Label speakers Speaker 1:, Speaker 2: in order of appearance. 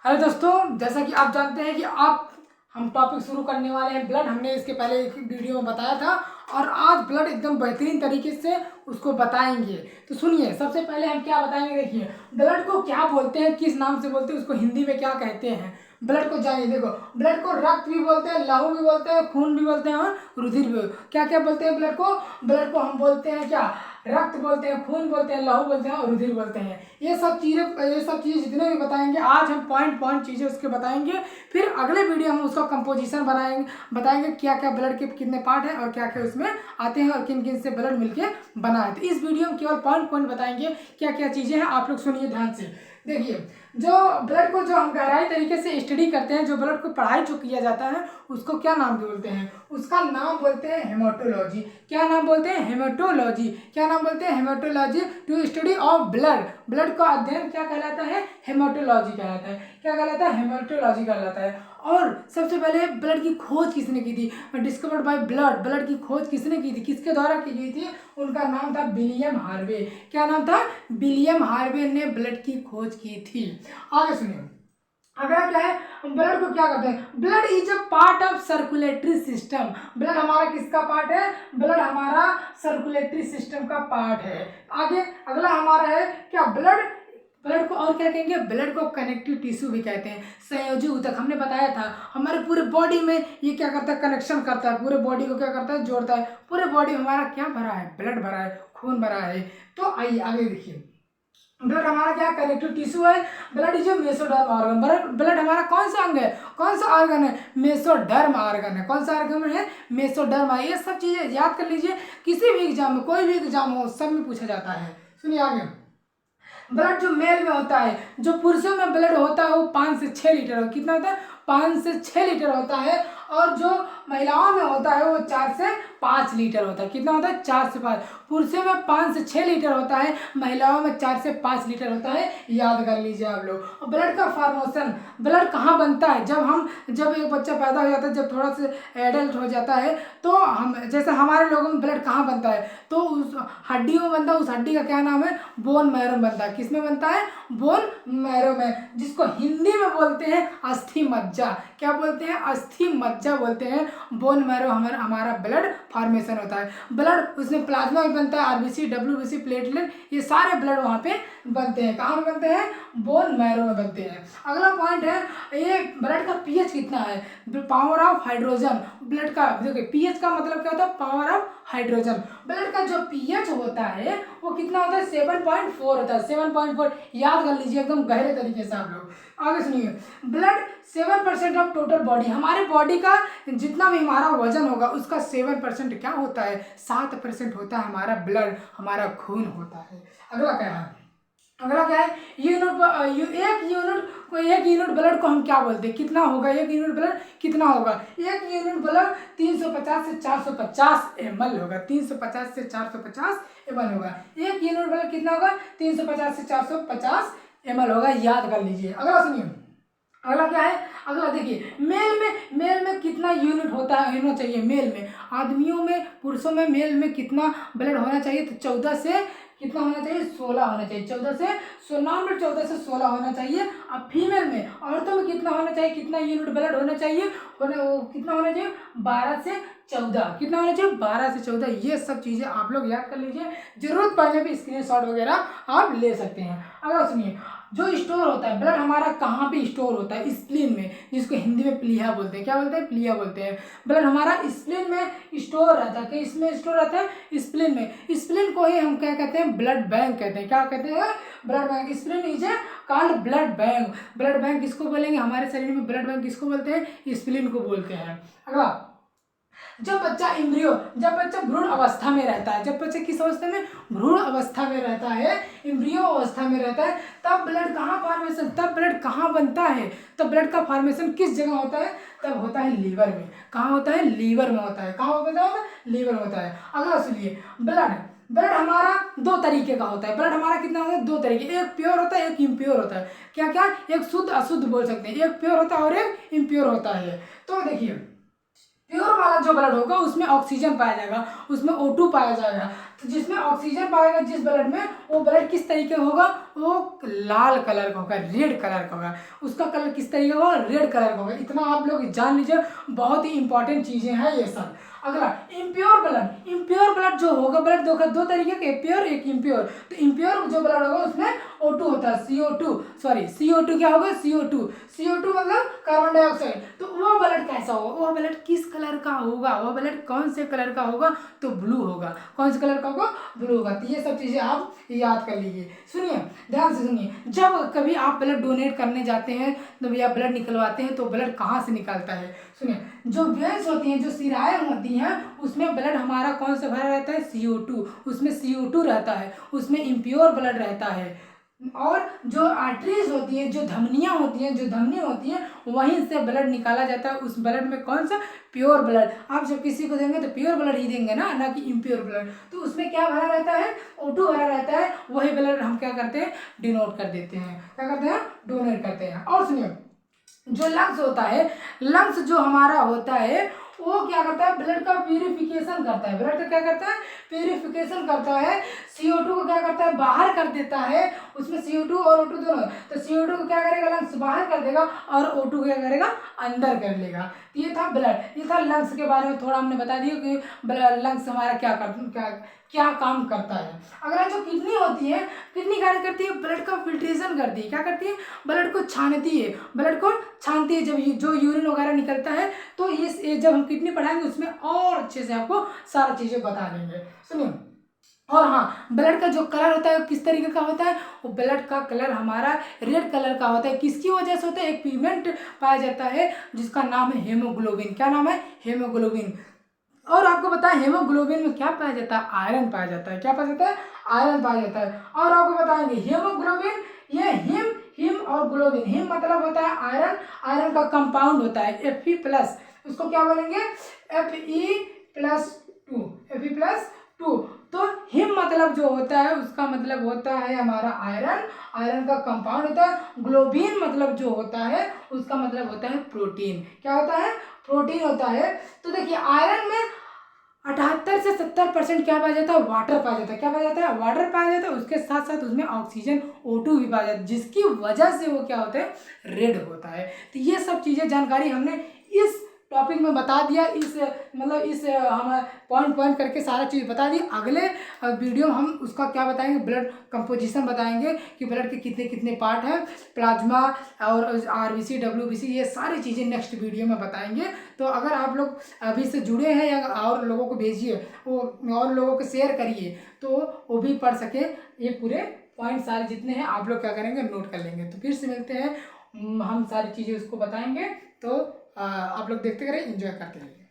Speaker 1: Hello दोस्तों, जैसा कि आप जानते हैं कि आप हम टॉपिक शुरू करने वाले हैं ब्लड। हमने इसके पहले एक वीडियो में बताया था और आज ब्लड एकदम बेहतरीन तरीके से उसको बताएंगे। तो सुनिए, सबसे पहले हम क्या बताएंगे। देखिए, ब्लड को क्या बोलते हैं, किस नाम से बोलते हैं, उसको हिंदी में क्या कहते हैं, ब्लड को जानिए। देखो, ब्लड को रक्त भी बोलते हैं, लहू भी बोलते हैं, खून भी बोलते हैं और रुधिर भी। क्या क्या बोलते हैं ब्लड को हम बोलते हैं क्या, रक्त बोलते हैं, खून बोलते हैं, लहू बोलते हैं और रुधिर बोलते हैं। ये सब चीज़ें जितने भी बताएंगे आज हम पॉइंट चीज़ें उसके बताएंगे। फिर अगले वीडियो हम उसका कंपोजिशन बताएंगे क्या क्या ब्लड के कितने पार्ट हैं और क्या क्या उसमें आते हैं और किन किन से ब्लड मिलके बना है। तो इस वीडियो में केवल पॉइंट बताएंगे क्या क्या चीज़ें हैं। आप लोग सुनिए ध्यान से। देखिए, जो ब्लड को जो हम गहराई तरीके से स्टडी करते हैं, जो ब्लड को पढ़ाई जो किया जाता है, उसको क्या नाम बोलते हैं? उसका नाम बोलते हैं हेमाटोलॉजी। क्या नाम बोलते हैं? हेमाटोलॉजी। क्या नाम बोलते हैं? Haematology. To study of blood, blood का अध्ययन क्या कहलाता है? हेमाटोलॉजी कहलाता है। क्या कहलाता है? हेमाटोलॉजी कहलाता है। और सबसे पहले ब्लड की खोज किसने की थी? डिस्कवर्ड बाय ब्लड, ब्लड की खोज किसने की थी, किसके द्वारा की गई थी? उनका नाम था विलियम हार्वे। क्या नाम था? विलियम हार्वे ने ब्लड की खोज की थी। आगे सुनिए, अगला क्या है, ब्लड को क्या कहते हैं? Blood is a part of circulatory system. Blood हमारा किसका पार्ट है? ब्लड हमारा सर्कुलेटरी सिस्टम का पार्ट है। आगे अगला हमारा है क्या, ब्लड को और क्या कहेंगे? ब्लड को कनेक्टिव टिश्यू भी कहते हैं, संयोजी ऊतक। हमने बताया था हमारे पूरे बॉडी में ये क्या करता है? कनेक्शन करता है, पूरे बॉडी को क्या करता है? जोड़ता है। पूरे बॉडी में हमारा क्या भरा है? ब्लड भरा है, खून भरा है। तो आइए आगे देखिए, ब्लड हमारा क्या कनेक्टिव टिश्यू है। Blood is mesoderm organ. Blood हमारा कौन सा अंग है? कौन सा ऑर्गन है? मेसोडर्म ऑर्गन है। कौन सा ऑर्गन है? मेसोडर्म है। ये सब चीजें याद कर लीजिए, किसी भी एग्जाम में, कोई भी एग्जाम हो, सब में पूछा जाता है। सुनिए आगे, ब्लड जो मेल में होता है, जो पुरुषों में ब्लड होता है वो 5 से 6 लीटर हो। कितना होता है? 5 से 6 लीटर होता है। और जो महिलाओं में होता है वो 4 से 5 लीटर होता है। कितना होता है? 4 से 5। पुरुषों में 5 से 6 लीटर होता है, महिलाओं में 4 से 5 लीटर होता है। याद कर लीजिए आप लोग। और ब्लड का फॉर्मेशन, ब्लड कहाँ बनता है? जब एक बच्चा पैदा हो जाता है, जब थोड़ा सा एडल्ट हो जाता है, तो हम जैसे हमारे लोगों में ब्लड कहाँ बनता है? तो उस हड्डियों में बनता है। उस हड्डी का क्या नाम है? बोन मैरो बनता है। किसमें बनता है? बोन मैरो में, जिसको हिंदी में बोलते हैं अस्थि मज्जा। क्या बोलते हैं? अस्थि मज्जा बोलते हैं। बोन मैरो हमारा ब्लड फॉर्मेशन होता है। ब्लड उसमें प्लाज्मा भी बनता है, आरबीसी, डब्ल्यूबीसी, प्लेटलेट, ये सारे ब्लड वहाँ पे बनते हैं। कहाँ में बनते हैं? बोन मैरो में बनते हैं। अगला पॉइंट है, ये ब्लड का पीएच कितना है? Power of hydrogen. ब्लड का देखिए, पीएच का मतलब क्या होता है? Power of hydrogen. ब्लड का जो पीएच होता है वो कितना होता है? 7.4 होता है। 7.4 याद कर लीजिए एकदम गहरे तरीके से आप लोग। आगे सुनिए, ब्लड 7% ऑफ टोटल बॉडी, हमारे बॉडी का जितना भी हमारा वजन होगा उसका 7% क्या होता है? 7% होता है हमारा ब्लड, हमारा खून होता है। अगला क्या है? एक यूनिट ब्लड को हम क्या बोलते हैं? कितना होगा एक यूनिट ब्लड? कितना होगा? एक यूनिट ब्लड 350 से 450 ml होगा। 350 से 450 ml होगा। एक यूनिट ब्लड कितना होगा? 350 से 450 ml होगा। याद कर लीजिए। अगला सुनिए, अगला क्या है? अगला देखिए, मेल में कितना यूनिट होता है, होना चाहिए मेल में? आदमियों में, पुरुषों में, मेल में कितना ब्लड होना चाहिए? तो 14 से कितना होना चाहिए? 16 होना चाहिए। 14 से 16 होना चाहिए। अब फीमेल में, औरतों में कितना होना चाहिए? कितना यूनिट ब्लड होना चाहिए? कितना होना चाहिए? 12 से 14। कितना होना चाहिए? 12 से 14। ये सब चीज़ें आप लोग याद कर लीजिए, जरूरत पड़ने पे स्क्रीनशॉट वगैरह आप ले सकते हैं। अगर सुनिए, जो स्टोर होता है ब्लड हमारा कहाँ पे स्टोर होता है? स्प्लीन में, जिसको हिंदी में प्लीहा बोलते हैं। क्या बोलते हैं? प्लीहा बोलते हैं। ब्लड हमारा स्प्लीन में स्टोर रहता है। किसमें स्टोर रहता है? स्प्लीन में। स्प्लीन को ही हम क्या कहते हैं? ब्लड बैंक कहते हैं। क्या कहते हैं? Blood bank. Spleen is a called blood bank. Blood bank किसको बोलेंगे? हमारे शरीर में ब्लड बैंक किसको बोलते हैं? स्प्लीन को बोलते हैं। अगला, जब बच्चा भ्रूण अवस्था में रहता है, जब बच्चा किस अवस्था में? भ्रूण अवस्था में रहता है, एम्ब्रियो अवस्था में रहता है, तब ब्लड कहाँ फॉर्मेशन, तब ब्लड कहाँ बनता है? तब ब्लड का फॉर्मेशन किस जगह होता है? तब होता है लीवर में। कहाँ होता है? लीवर में होता है। कहाँ होता है? लीवर में होता है। अगला सुनिए, ब्लड हमारा 2 तरीके का होता है। ब्लड हमारा कितना होता है? 2 तरीके, एक प्योर होता है, एक इम्प्योर होता है। क्या क्या? एक शुद्ध अशुद्ध बोल सकते हैं। एक प्योर होता है और एक इम्प्योर होता है। तो देखिए, प्योर वाला जो ब्लड होगा उसमें ऑक्सीजन पाया जाएगा, उसमें O2 पाया जाएगा। तो जिसमें ऑक्सीजन पाएगा जिस ब्लड में, वो ब्लड किस तरीके का होगा, वो लाल कलर का होगा, रेड कलर का होगा। उसका कलर किस तरीके का होगा, रेड कलर का होगा। इतना आप लोग जान लीजिए, बहुत ही इंपॉर्टेंट चीजें हैं ये सब। अगला इम्प्योर ब्लड। इम्प्योर ब्लड जो होगा, ब्लड दो तरीके के, प्योर एक इम्प्योर। तो इम्प्योर जो ब्लड होगा उसमें O2 होता है, CO2 क्या होगा, CO2 मतलब कार्बन डाइऑक्साइड। तो वो ब्लड कैसा होगा, वो ब्लड किस कलर का होगा, वो ब्लड कौन से कलर का होगा, तो ब्लू होगा। कौन से कलर का होगा, ब्लू होगा। तो ये सब चीजें आप याद कर लीजिए। सुनिए, ध्यान से सुनिए, जब कभी आप ब्लड डोनेट करने जाते हैं तो या ब्लड निकलवाते हैं, तो ब्लड कहाँ से निकलता है। सुनिए, जो वेन्स होती हैं, जो शिराएं होती हैं, उसमें ब्लड हमारा कौन सा भरा रहता है, CO2। उसमें CO2 रहता है, उसमें इम्प्योर ब्लड रहता है। और जो आर्टरीज होती हैं, जो धमनियाँ होती हैं, जो धमनी होती हैं, वहीं से ब्लड निकाला जाता है। उस ब्लड में कौन सा, प्योर ब्लड। आप जब किसी को देंगे तो प्योर ब्लड ही देंगे ना कि इम्प्योर ब्लड। तो उसमें क्या भरा रहता है, O2 भरा रहता है। वही ब्लड हम क्या करते हैं, डिनोट कर देते हैं। क्या करते हैं, डोनेट करते हैं। और सुनिए, जो लंग्स होता है, लंग्स जो हमारा होता है, वो क्या करता है, ब्लड का प्यूरिफिकेशन करता है। ब्लड का क्या करता है, प्यूरिफिकेशन करता है। CO2 को क्या करता है, बाहर कर देता है। उसमें CO2 और O2 दोनों, तो CO2 को क्या करेगा, लंग्स बाहर कर देगा, और O2 को क्या करेगा, अंदर कर लेगा। ये था ब्लड, ये था लंग्स के बारे में थोड़ा हमने बता दिया कि लंग्स हमारा क्या काम करता है। अगर जो किडनी होती है, किडनी क्या करती है, ब्लड का फिल्ट्रेशन करती है। क्या करती है, ब्लड को छानती है, ब्लड को छानती है। जब जो यूरिन वगैरह निकलता है, तो ये जब हम किडनी पढ़ाएंगे उसमें और अच्छे से आपको सारा चीजें बता देंगे। सुनिए, और हाँ, ब्लड का जो कलर होता है किस तरीके का होता है, वो ब्लड का कलर हमारा रेड कलर का होता है। किसकी वजह से होता है, एक पिगमेंट पाया जाता है जिसका नाम है हेमोग्लोबिन। क्या नाम है, हेमोग्लोबिन। और आपको पता है हेमोग्लोबिन में क्या पाया जाता है, आयरन पाया जाता है। क्या पाया जाता है, आयरन पाया जाता है। और आपको बताएंगे हेमोग्लोबिन, ये हिम और ग्लोबिन। हिम मतलब होता है आयरन, आयरन का कंपाउंड होता है Fe+। उसको क्या बोलेंगे, Fe+2। तो हिम मतलब जो होता है, उसका मतलब होता है हमारा आयरन, आयरन का कंपाउंड होता है। ग्लोबिन मतलब जो होता है, उसका मतलब होता है प्रोटीन। क्या होता है, प्रोटीन होता है। तो देखिए, आयरन में 78 से 70% क्या पाया जाता है, वाटर पाया जाता है। क्या पाया जाता है, वाटर पाया जाता है। उसके साथ साथ उसमें ऑक्सीजन O2 भी पाया जाता है, जिसकी वजह से वो क्या होता है, रेड होता है। तो ये सब चीज़ें जानकारी हमने इस टॉपिक में बता दिया। इस हम पॉइंट करके सारा चीज़ बता दी। अगले वीडियो हम उसका क्या बताएंगे, ब्लड कंपोजिशन बताएंगे कि ब्लड के कितने कितने पार्ट हैं, प्लाज्मा और RBC WBC, ये सारी चीज़ें नेक्स्ट वीडियो में बताएंगे। तो अगर आप लोग अभी से जुड़े हैं, या और लोगों को भेजिए, वो और लोगों को शेयर करिए, तो वो भी पढ़ सके। ये पूरे पॉइंट सारे जितने हैं आप लोग क्या करेंगे, नोट कर लेंगे। तो फिर से मिलते हैं, हम सारी चीज़ें उसको बताएंगे। तो आप लोग देखते करें, एंजॉय करते रहिए।